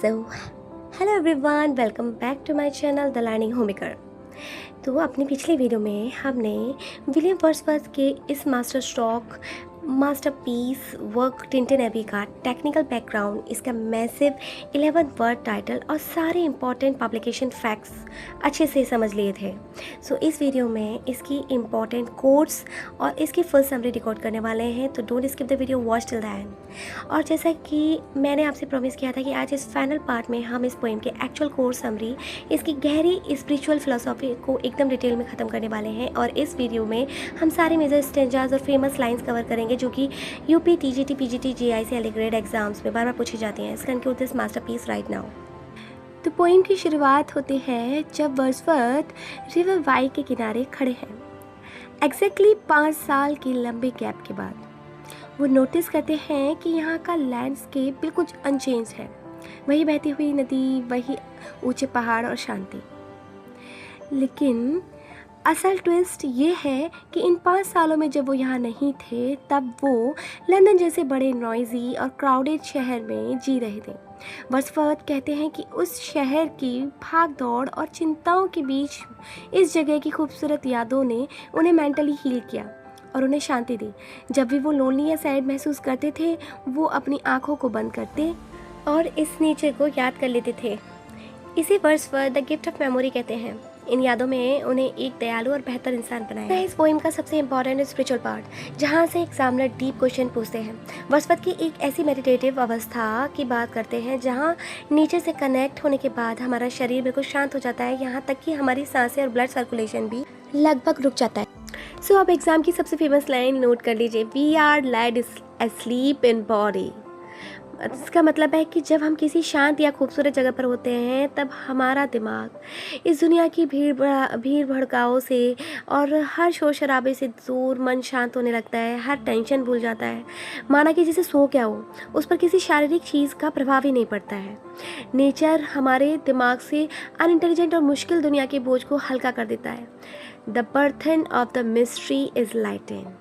So hello everyone, welcome back to my channel the learning homemaker. तो अपनी पिछली video में हमने विलियम वर्ड्सवर्थ के इस मास्टरपीस वर्क टिंटिन एबी का टेक्निकल बैकग्राउंड, इसका मैसिव 11 वर्ड टाइटल और सारे इंपॉर्टेंट पब्लिकेशन फैक्ट्स अच्छे से समझ लिए थे। सो इस वीडियो में इसकी इंपॉर्टेंट कोट्स और इसकी फुल समरी रिकॉर्ड करने वाले हैं, तो don't skip the video, watch till the end. और जैसा कि मैंने आपसे प्रॉमिस किया था कि आज इस फाइनल पार्ट में हम इस पोएम के एक्चुअल कोर्स समरी, इसकी गहरी स्पिरिचुअल फिलोसॉफी को एकदम डिटेल में ख़त्म करने वाले हैं। और इस वीडियो में हम सारे मेजर स्टेंजाज और फेमस लाइंस कवर करेंगे जो कि यूपी, टीजीटी, पीजीटी, जीआई से ग्रेड एग्जाम्स में बार बार पूछी जाती हैं। Conclude this masterpiece right now. तो पोएम की शुरुआत होती है जब वर्ड्सवर्थ रिवर वाई के किनारे खड़े हैं। एग्जैक्टली 5 साल की लंबे गैप के बाद वो नोटिस करते हैं कि यहाँ का लैंडस्केप बिल्कुल अनचेंज है। वही बहती हुई नदी, वही ऊंचे पहाड़ और शांति। लेकिन असल ट्विस्ट ये है कि इन 5 सालों में जब वो यहाँ नहीं थे, तब वो लंदन जैसे बड़े नॉइजी और क्राउडेड शहर में जी रहे थे। वर्ड्सवर्थ कहते हैं कि उस शहर की भाग दौड़ और चिंताओं के बीच इस जगह की खूबसूरत यादों ने उन्हें मेंटली हील किया और उन्हें शांति दी। जब भी वो लोनली या सैड महसूस करते थे, वो अपनी आंखों को बंद करते और इस नेचर को याद कर लेते थे। इसे Wordsworth the gift of memory कहते हैं। इन यादों में उन्हें एक दयालु और बेहतर इंसान बनाया है। इस पोएम का सबसे इंपॉर्टेंट स्पिरिचुअल पार्ट, जहाँ से एग्जामिनर डीप क्वेश्चन पूछते हैं। वर्ड्सवर्थ की एक ऐसी मेडिटेटिव अवस्था की बात करते हैं जहाँ नेचर से कनेक्ट होने के बाद हमारा शरीर बिल्कुल शांत हो जाता है, यहाँ तक कि हमारी सांसें और ब्लड सर्कुलेशन भी लगभग रुक जाता है। सो अब एग्जाम की सबसे फेमस लाइन नोट कर लीजिए, we are lied asleep in body। इसका मतलब है कि जब हम किसी शांत या खूबसूरत जगह पर होते हैं, तब हमारा दिमाग इस दुनिया की भीड़ भड़काओं से और हर शोर शराबे से दूर मन शांत होने लगता है। हर टेंशन भूल जाता है, माना कि जैसे सो क्या हो। उस पर किसी शारीरिक चीज़ का प्रभाव ही नहीं पड़ता है। नेचर हमारे दिमाग से अनइंटेलिजेंट और मुश्किल दुनिया के बोझ को हल्का कर देता है। The burden of the mystery is lighten.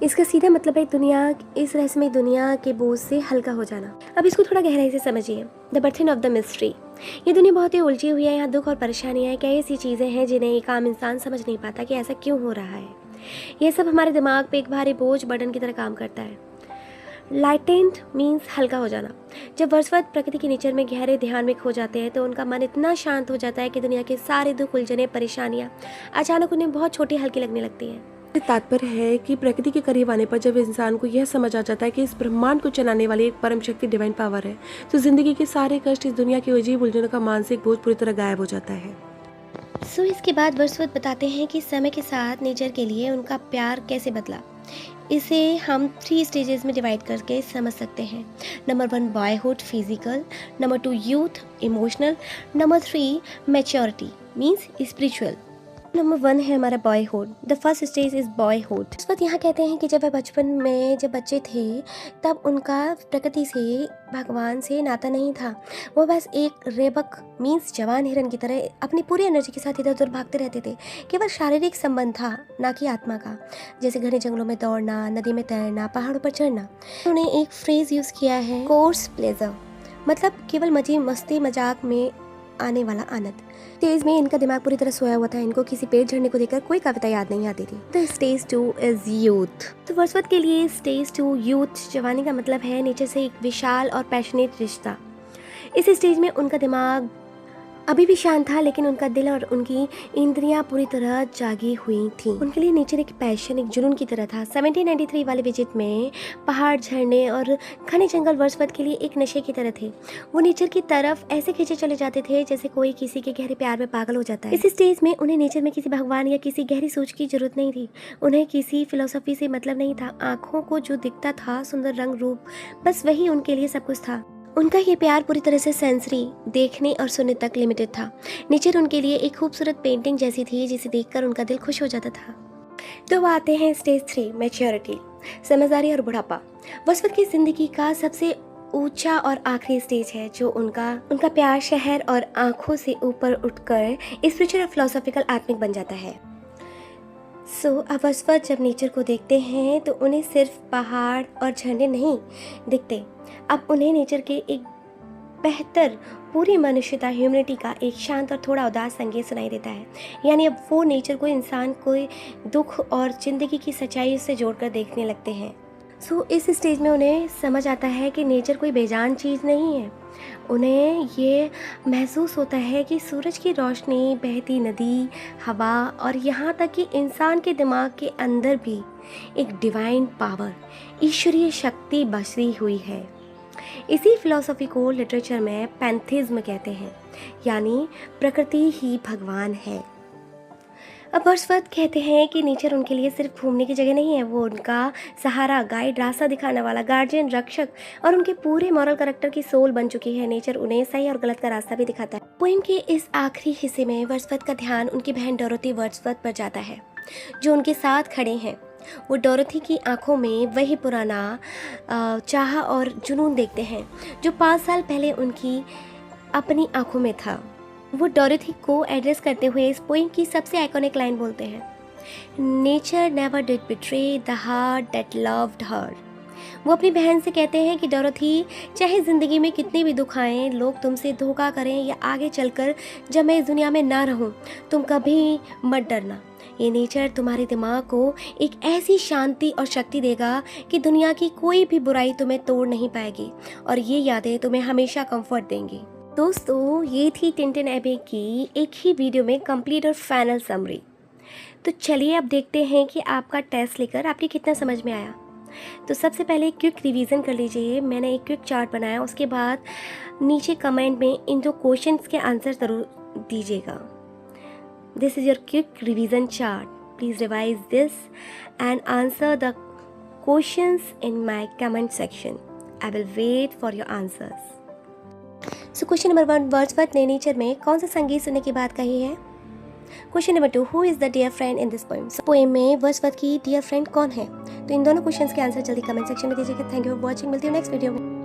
इसका सीधा मतलब है इस रहस्यमय दुनिया के बोझ से हल्का हो जाना। अब इसको थोड़ा गहराई से समझिए। The burden of the mystery, ये दुनिया बहुत ही उलझी हुई है। यहाँ दुख और परेशानियाँ क्या ऐसी चीज़ें हैं जिन्हें एक आम इंसान समझ नहीं पाता कि ऐसा क्यों हो रहा है। ये सब हमारे दिमाग पे एक भारी बोझ, बर्डन की तरह काम करता है। लाइटेंड मीन्स हल्का हो जाना। जब वर्ड्सवर्थ प्रकृति के नेचर में गहरे ध्यान में खो जाते हैं, तो उनका मन इतना शांत हो जाता है कि दुनिया के सारे दुख, उलझने, परेशानियाँ अचानक उन्हें बहुत छोटी हल्की लगने लगती हैं। तात्पर्य है कि प्रकृति के करीब आने पर जब इंसान को यह समझ आ जाता है कि इस ब्रह्मांड को चलाने वाली एक परम शक्ति डिवाइन पावर है, तो जिंदगी के सारे कष्ट, इस दुनिया की अजीब उलझनों का मानसिक बोझ पूरी तरह गायब हो जाता है। सो इसके बाद वर्ड्सवर्थ बताते हैं कि समय के साथ नेचर के लिए उनका प्यार कैसे बदला। इसे हम 3 स्टेजेस में डिवाइड करके समझ सकते हैं। Number 1 boyhood physical, number 2 youth emotional, number 3 maturity means spiritual. Number 1 है हमारा boyhood. The first stage is boyhood. उस वक्त यहाँ कहते हैं कि जब वह बचपन में जब बच्चे थे, तब उनका प्रकृति से, भगवान से नाता नहीं था। वो बस एक रेबक मीन्स जवान हिरन की तरह अपनी पूरी एनर्जी के साथ इधर उधर भागते रहते थे। केवल शारीरिक संबंध था, ना कि आत्मा का। जैसे घने जंगलों में दौड़ना, नदी में तैरना, पहाड़ों पर चढ़ना। उन्होंने एक फ्रेज यूज़ किया है, कोर्स प्लेजर, मतलब केवल मस्ती मजाक में आने वाला आनंद। स्टेज में इनका दिमाग पूरी तरह सोया हुआ था। इनको किसी पेड़ झड़ने को देखकर कोई कविता याद नहीं आती थी। The stage 2 is youth. तो वर्ड्सवर्थ के लिए स्टेज 2 यूथ, जवानी का मतलब है नेचर से एक विशाल और पैशनेट रिश्ता। इस स्टेज में उनका दिमाग अभी भी शांत था, लेकिन उनका दिल और उनकी इंद्रियां पूरी तरह जागी हुई थी। उनके लिए नेचर एक पैशन, एक जुनून की तरह था। 1793 वाले विजिट में पहाड़, झरने और घने जंगल वर्ड्सवर्थ के लिए एक नशे की तरह थे। वो नेचर की तरफ ऐसे खींचे चले जाते थे जैसे कोई किसी के गहरे प्यार में पागल हो जाता है। इस स्टेज में उन्हें नेचर में किसी भगवान या किसी गहरी सोच की जरूरत नहीं थी। उन्हें किसी फिलोसफी से मतलब नहीं था। आंखों को जो दिखता था, सुंदर रंग रूप, बस वही उनके लिए सब कुछ था। उनका ये प्यार पूरी तरह से सेंसरी, देखने और सुनने तक लिमिटेड था। नेचर उनके लिए एक खूबसूरत पेंटिंग जैसी थी जिसे देखकर उनका दिल खुश हो जाता था। तो आते हैं स्टेज 3 मैच्योरिटी, समझदारी और बुढ़ापा। वर्ड्सवर्थ की जिंदगी का सबसे ऊंचा और आखिरी स्टेज है, जो उनका प्यार शहर और आंखों से ऊपर उठकर स्पिरिचुअल और फिलोसॉफिकल आत्मिक बन जाता है। अब वर्ड्सवर्थ जब नेचर को देखते हैं तो उन्हें सिर्फ पहाड़ और झरने नहीं दिखते। अब उन्हें नेचर के एक बेहतर पूरी मनुष्यता ह्यूमनिटी का एक शांत और थोड़ा उदास संगीत सुनाई देता है। यानी अब वो नेचर को इंसान को दुख और ज़िंदगी की सच्चाई से जोड़कर देखने लगते हैं। सो इस स्टेज में उन्हें समझ आता है कि नेचर कोई बेजान चीज़ नहीं है। उन्हें ये महसूस होता है कि सूरज की रोशनी, बहती नदी, हवा और यहाँ तक कि इंसान के दिमाग के अंदर भी एक डिवाइन पावर, ईश्वरीय शक्ति बसी हुई है। इसी फिलॉसफी को लिटरेचर में पैंथिज्म कहते हैं, यानी प्रकृति ही भगवान है। अब वर्ड्सवर्थ कहते हैं कि नेचर उनके लिए सिर्फ घूमने की जगह नहीं है, वो उनका सहारा, गाइड, रास्ता दिखाने वाला, गार्जियन, रक्षक और उनके पूरे मॉरल कैरेक्टर की सोल बन चुकी है। नेचर उन्हें सही और गलत का रास्ता भी दिखाता है। पोएम के इस आखिरी हिस्से में वर्ड्सवर्थ का ध्यान उनकी बहन डोरोथी वर्ड्सवर्थ पर जाता है, जो उनके साथ खड़े हैं। वो डोरोथी की आंखों में वही पुराना चाह और जुनून देखते हैं जो 5 साल पहले उनकी अपनी आंखों में था। वो डोरोथी को एड्रेस करते हुए इस पोएम की सबसे आइकॉनिक लाइन बोलते हैं, nature never did betray the heart that loved her. वो अपनी बहन से कहते हैं कि डोरोथी, चाहे ज़िंदगी में कितने भी दुख आएँ, लोग तुमसे धोखा करें या आगे चलकर जब मैं इस दुनिया में ना रहूं, तुम कभी मत डरना। ये नेचर तुम्हारे दिमाग को एक ऐसी शांति और शक्ति देगा कि दुनिया की कोई भी बुराई तुम्हें तोड़ नहीं पाएगी और ये यादें तुम्हें हमेशा कंफर्ट देंगी। दोस्तों, ये थी टिंटिन एबे की एक ही वीडियो में कंप्लीट और फाइनल समरी। तो चलिए अब देखते हैं कि आपका टेस्ट लेकर आपके कितना समझ में आया। तो सबसे पहले एक क्विक रिवीजन कर लीजिए। मैंने एक क्विक चार्ट बनाया, उसके बाद नीचे कमेंट में इन जो क्वेश्चंस के आंसर ज़रूर दीजिएगा। This is your quick revision chart. Please revise this and answer the questions in my comment section. I will wait for your answers. So question number 1, Wordsworth ने नेचर में कौन सा संगीत सुनने की बात कही है? Question number 2, who is the dear friend in this poem? Poem में वर्ड्सवर्थ की डियर फ्रेंड कौन है? तो इन दोनों क्वेश्चंस के आंसर जल्दी कमेंट सेक्शन में दीजिएगा। Thank you for watching. मिलती हूँ नेक्स्ट वीडियो में।